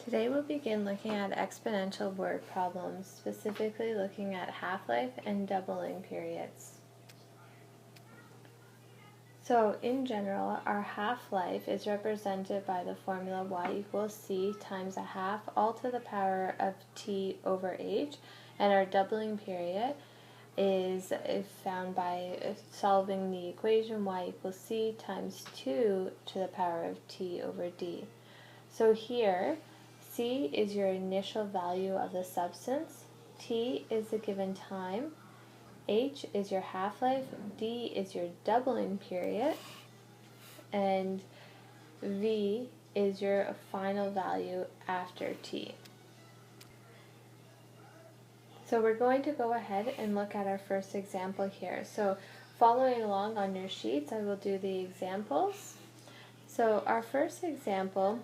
Today we'll begin looking at exponential word problems, specifically looking at half-life and doubling periods. So in general, our half-life is represented by the formula y equals c times a half all to the power of t over h, and our doubling period is found by solving the equation y equals c times 2 to the power of t over d. So here, C is your initial value of the substance, T is the given time, H is your half-life, D is your doubling period, and V is your final value after T. So we're going to go ahead and look at our first example here. So following along on your sheets, I will do the examples. So our first example,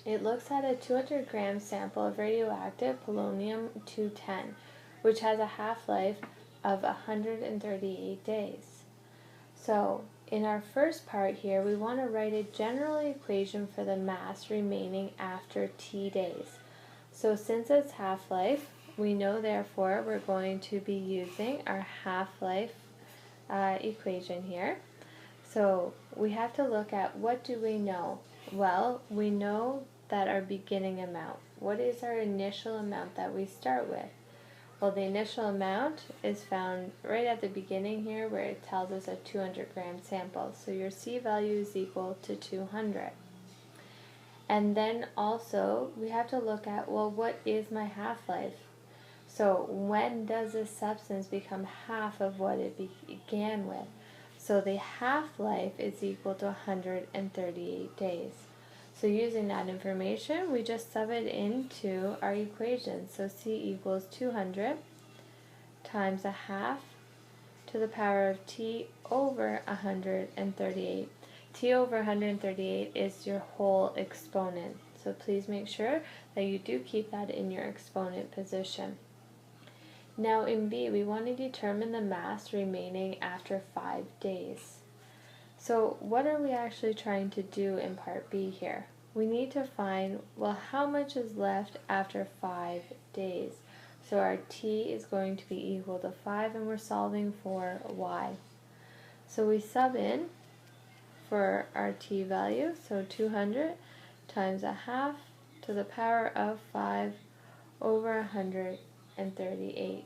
it looks at a 200-gram sample of radioactive polonium-210, which has a half-life of 138 days. So in our first part here, we want to write a general equation for the mass remaining after t days. So since it's half-life, we know therefore we're going to be using our half-life equation here. So we have to look at what do we know? Well, we know that our beginning amount. What is our initial amount that we start with? Well, the initial amount is found right at the beginning here where it tells us a 200-gram sample. So your C value is equal to 200. And then also we have to look at, well, what is my half-life? So when does this substance become half of what it began with? So the half-life is equal to 138 days. So using that information, we just sub it into our equation. So C equals 200 times a half to the power of T over 138. T over 138 is your whole exponent. So please make sure that you do keep that in your exponent position. Now in B, we want to determine the mass remaining after 5 days. So what are we actually trying to do in part B here? We need to find, well, how much is left after 5 days? So our T is going to be equal to 5, and we're solving for Y. So we sub in for our T value, so 200 times a half to the power of 5 over 138.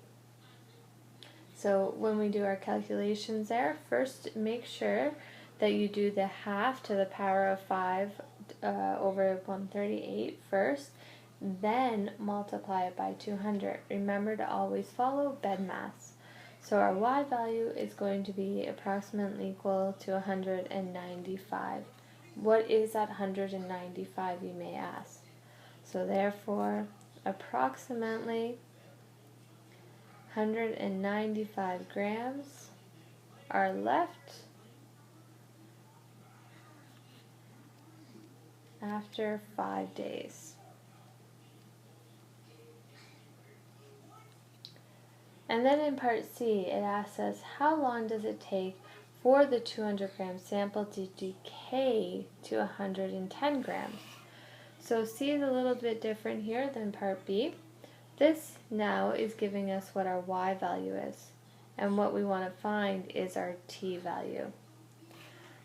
So when we do our calculations there, first make sure that you do the half to the power of 5 over 138 first, then multiply it by 200. Remember to always follow BEDMAS. So our Y value is going to be approximately equal to 195. What is that 195, you may ask? So therefore, approximately 195 grams are left after 5 days. And then in part C, it asks us how long does it take for the 200-gram sample to decay to 110 grams. So C is a little bit different here than part B. This now is giving us what our Y value is, and what we want to find is our T value.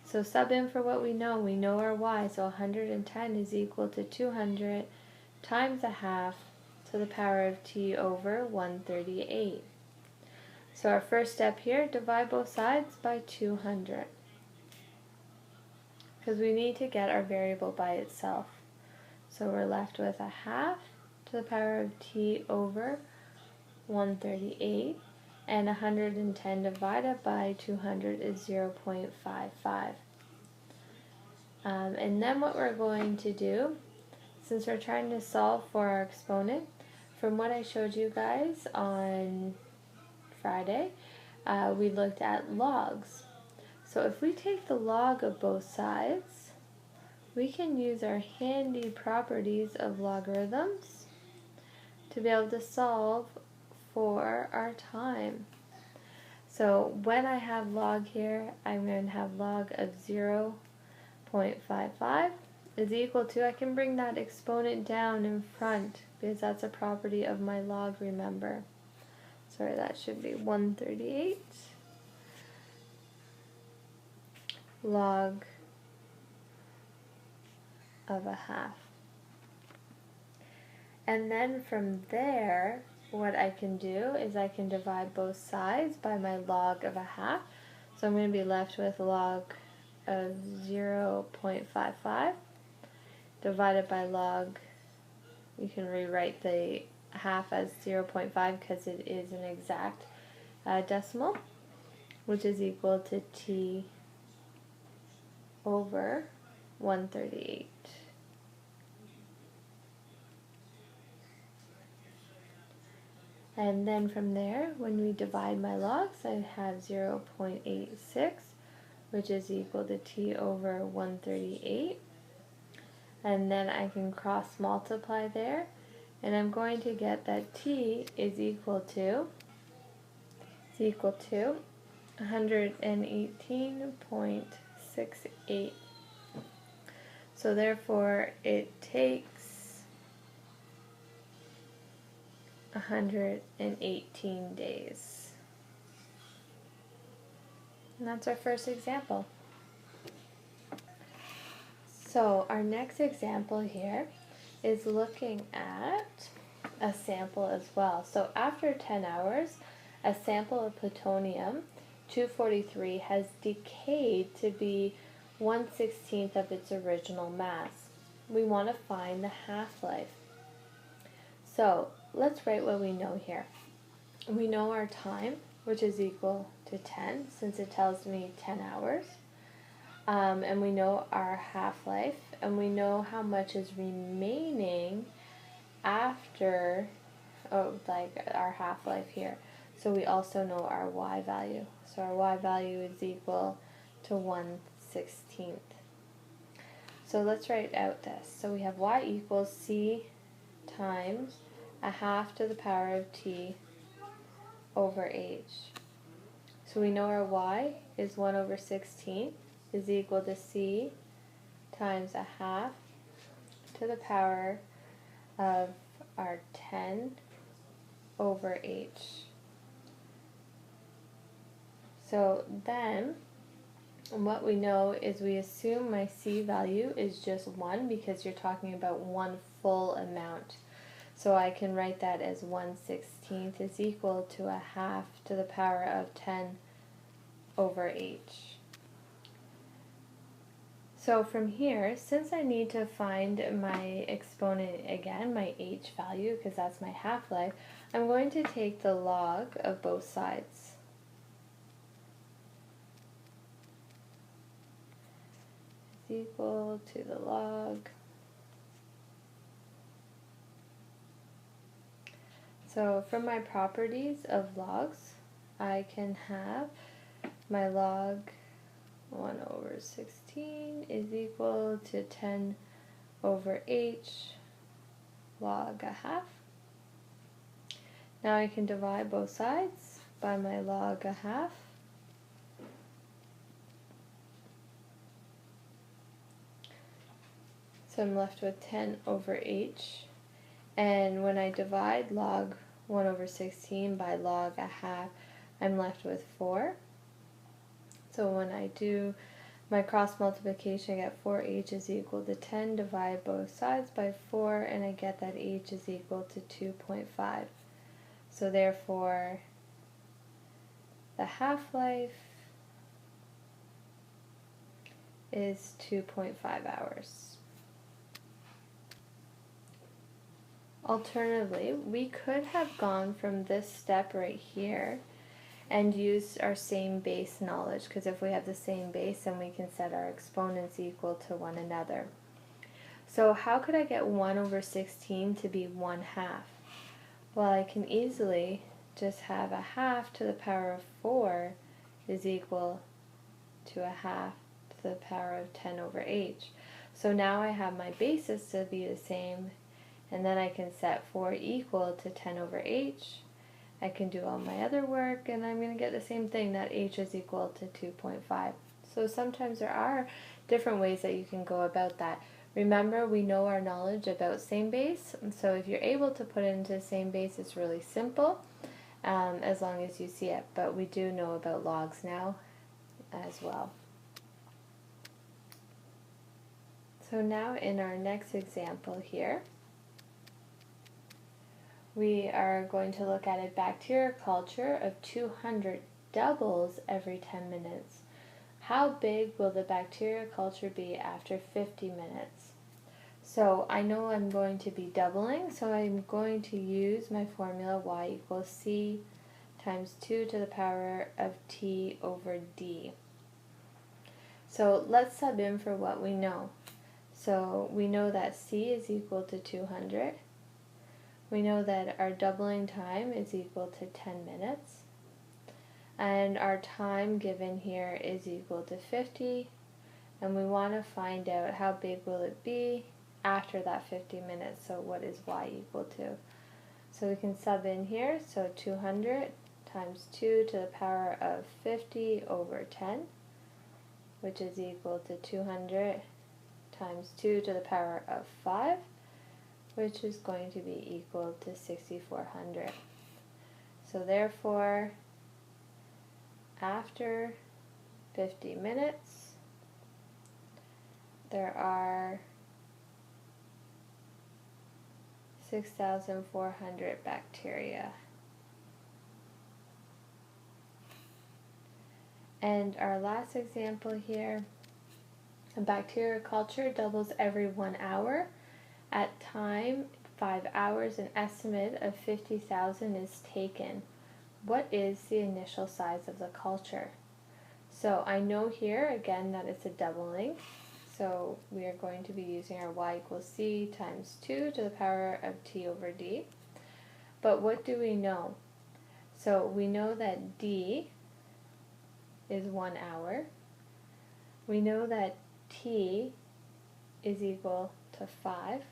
So sub in for what we know. We know our Y, so 110 is equal to 200 times a half to the power of T over 138. So our first step here, divide both sides by 200, because we need to get our variable by itself. So we're left with a half to the power of T over 138, and 110 divided by 200 is 0.55. And then what we're going to do, since we're trying to solve for our exponent, from what I showed you guys on Friday, we looked at logs. So if we take the log of both sides, we can use our handy properties of logarithms to be able to solve for our time. So when I have log here, I'm going to have log of 0.55, is equal to, I can bring that exponent down in front because that's a property of my log, remember. Sorry, that should be 138 log of a half. And then from there, what I can do is I can divide both sides by my log of a half. So I'm going to be left with log of 0.55 divided by log, you can rewrite the half as 0.5 because it is an exact decimal, which is equal to t over 138. And then from there, when we divide my logs, I have 0.86, which is equal to t over 138. And then I can cross multiply there, and I'm going to get that t is equal to 118.68. So therefore it takes 118 days. And that's our first example. So our next example here is looking at a sample as well. So after 10 hours, a sample of plutonium-243 has decayed to be 1/16 of its original mass. We want to find the half-life. So let's write what we know here. We know our time, which is equal to 10, since it tells me 10 hours. And we know our half-life, and we know how much is remaining after, our half-life here. So we also know our y value. So our y value is equal to 1/16. So let's write out this. So we have y equals c times a half to the power of t over h. So we know our y is 1/16 is equal to c times a half to the power of our 10 over h. So then what we know is we assume my c value is just 1 because you're talking about one full amount. So I can write that as 1/16 is equal to a half to the power of 10 over h. So from here, since I need to find my exponent again, my h value, because that's my half-life, I'm going to take the log of both sides. Is equal to the log. So from my properties of logs, I can have my log 1/16 is equal to 10 over h log a half. Now I can divide both sides by my log a half. So I'm left with 10 over h. And when I divide log 1/16 by log a half, I'm left with 4. So when I do my cross multiplication, I get 4h is equal to 10, divide both sides by 4, and I get that h is equal to 2.5. So therefore, the half-life is 2.5 hours. Alternatively, we could have gone from this step right here and use our same base knowledge, because if we have the same base, then we can set our exponents equal to one another. So how could I get 1/16 to be 1/2? Well, I can easily just have a half to the power of 4 is equal to a half to the power of 10 over h. So now I have my bases to be the same, and then I can set 4 equal to 10 over h. I can do all my other work, and I'm going to get the same thing, that h is equal to 2.5. So sometimes there are different ways that you can go about that. Remember, we know our knowledge about same base, and so if you're able to put it into same base, it's really simple, as long as you see it, but we do know about logs now as well. So now in our next example here, we are going to look at a bacteria culture of 200 doubles every 10 minutes. How big will the bacteria culture be after 50 minutes? So I know I'm going to be doubling, so I'm going to use my formula y equals c times 2 to the power of t over d. So let's sub in for what we know. So we know that c is equal to 200. We know that our doubling time is equal to 10 minutes. And our time given here is equal to 50. And we want to find out how big will it be after that 50 minutes. So what is y equal to? So we can sub in here. So 200 times 2 to the power of 50 over 10, which is equal to 200 times 2 to the power of 5, which is going to be equal to 6,400. So therefore, after 50 minutes, there are 6,400 bacteria. And our last example here, a bacteria culture doubles every 1 hour. At time 5 hours, an estimate of 50,000 is taken. What is the initial size of the culture? So I know here again that it's a doubling. So we are going to be using our y equals c times 2 to the power of t over d. But what do we know? So we know that d is 1 hour. We know that t is equal to 5.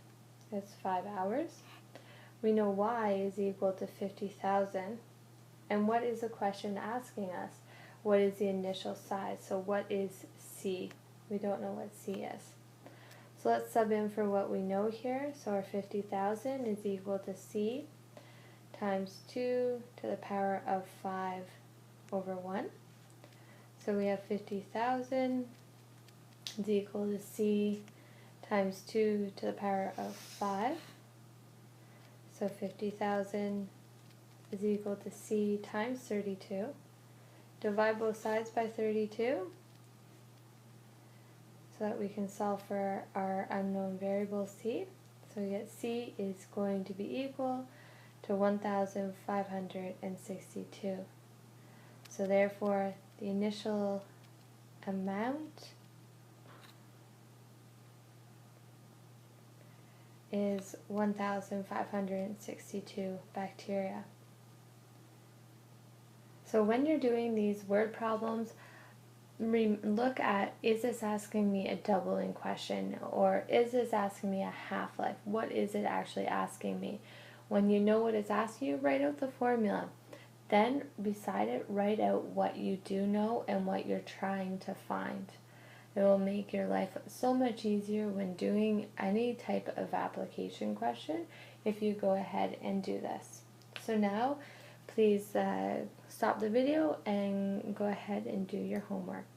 That's 5 hours. We know y is equal to 50,000. And what is the question asking us? What is the initial size? So what is c? We don't know what c is. So let's sub in for what we know here. So our 50,000 is equal to c times 2 to the power of 5 over 1. So we have 50,000 is equal to c times 2 to the power of 5. So 50,000 is equal to c times 32. Divide both sides by 32 so that we can solve for our unknown variable c. So we get c is going to be equal to 1,562. So therefore, the initial amount is 1,562 bacteria. So when you're doing these word problems, look at, is this asking me a doubling question, or is this asking me a half-life? What is it actually asking me? When you know what it's asking you, write out the formula. Then beside it, write out what you do know and what you're trying to find. It will make your life so much easier when doing any type of application question if you go ahead and do this. So now, please stop the video and go ahead and do your homework.